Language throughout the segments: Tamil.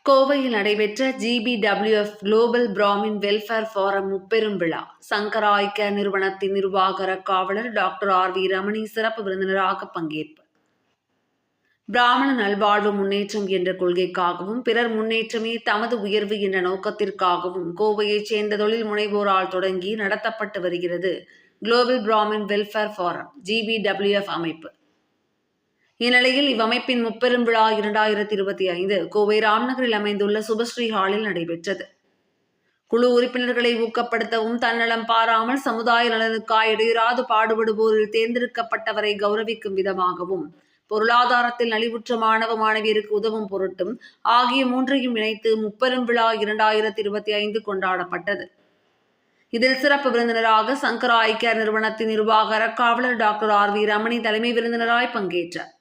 கோவையில் நடைபெற்ற GBWF Global Brahmin Welfare Forum முப்பெரும் விழா. சங்கரா ஐகேர் நிறுவனத்தின் நிர்வாக காவலர் டாக்டர் RV ரமணி சிறப்பு விருந்தினராக பங்கேற்பு. பிராமண நல்வாழ்வு முன்னேற்றம் என்ற கொள்கைக்காகவும் பிறர் முன்னேற்றமே தமது உயர்வு என்ற நோக்கத்திற்காகவும் கோவையைச் சேர்ந்த தொழில் முனைவோரால் தொடங்கி நடத்தப்பட்டு வருகிறது Global Brahmin Welfare Forum GBWF அமைப்பு. இந்நிலையில் இவ்வமைப்பின் முப்பெரும் விழா 2025 கோவை ராம்நகரில் அமைந்துள்ள சுபஸ்ரீ ஹாலில் நடைபெற்றது. குழு உறுப்பினர்களை ஊக்கப்படுத்தவும் தன்னலம் பாராமல் சமுதாய நலனுக்காய் இடையராது பாடுபடுவோரில் தேர்ந்தெடுக்கப்பட்டவரை கௌரவிக்கும் விதமாகவும் பொருளாதாரத்தில் நலிவுற்ற மாணவ மாணவியருக்கு உதவும் பொருட்டும் ஆகிய மூன்றையும் இணைத்து முப்பெரும் விழா 2025 கொண்டாடப்பட்டது. இதில் சிறப்பு விருந்தினராக சங்கரா ஐகேர் நிறுவனத்தின் நிர்வாக காவலர் டாக்டர் RV ரமணி தலைமை விருந்தினராய் பங்கேற்றார்.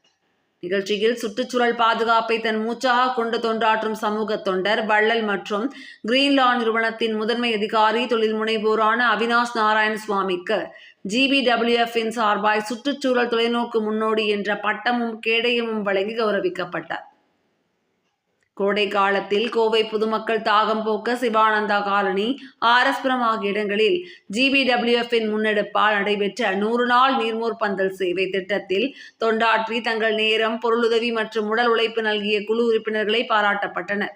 நிகழ்ச்சியில் சுற்றுச்சூழல் பாதுகாப்பை தன் மூச்சாக கொண்டு தொண்டாற்றும் சமூக தொண்டர் வள்ளல் மற்றும் கிரீன்லா நிறுவனத்தின் முதன்மை அதிகாரி தொழில் முனைவோரான அவினாஷ் நாராயண சுவாமிக்கு GBWF-இன் சார்பாய் சுற்றுச்சூழல் தொலைநோக்கு முன்னோடி என்ற பட்டமும் கேடயமும் வழங்கி கௌரவிக்கப்பட்டார். கோடை காலத்தில் கோவை பொதுமக்கள் தாகம் போக்க சிவானந்தா காலனி, RS-புரம் ஆகிய இடங்களில் GBWF-இன் முன்னெடுப்பால் நடைபெற்ற 100 நாள் நீர்மோர் பந்தல் சேவை திட்டத்தில் தொண்டாற்றி தங்கள் நேரம், பொருளுதவி மற்றும் உடல் உழைப்பு நல்கிய குழு உறுப்பினர்களை பாராட்டப்பட்டனர்.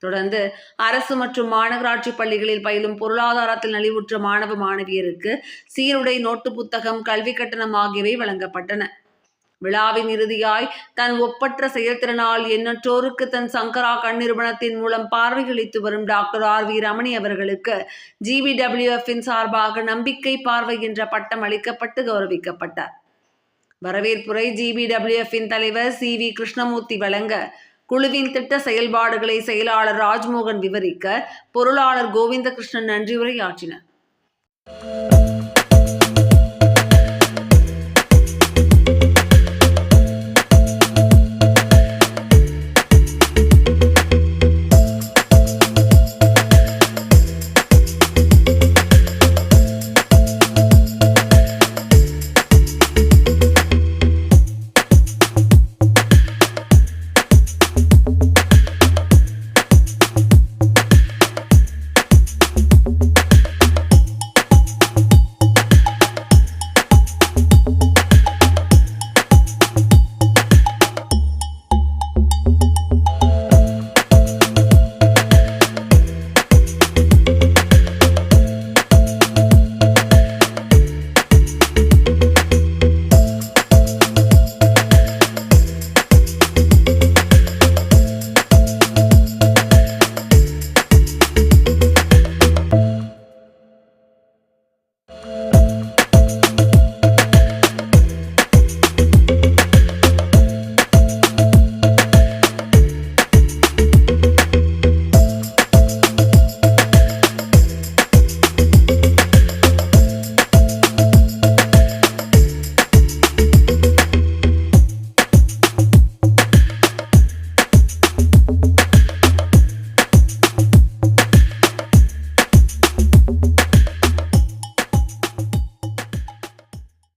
தொடர்ந்து அரசு மற்றும் மாநகராட்சி பள்ளிகளில் பயிலும் பொருளாதாரத்தில் நலிவுற்ற மாணவ மாணவியருக்கு சீருடை, நோட்டு புத்தகம், கல்வி கட்டணம் ஆகியவை வழங்கப்பட்டன. விழாவின் இறுதியாய் தன் ஒப்பற்ற செயல்திறனால் எண்ணற்றோருக்கு தன் சங்கரா கண் நிறுவனத்தின் மூலம் பார்வையளித்து வரும் டாக்டர் RV ரமணி அவர்களுக்கு GBWF-இன் சார்பாக நம்பிக்கை பார்வை என்ற பட்டம் அளிக்கப்பட்டு கௌரவிக்கப்பட்டார். வரவேற்புரை GBWF-இன் தலைவர் CV கிருஷ்ணமூர்த்தி வழங்க, குழுவின் திட்ட செயல்பாடுகளை செயலாளர் ராஜ்மோகன் விவரிக்க, பொருளாளர் கோவிந்தகிருஷ்ணன் நன்றியுரையாற்றினர்.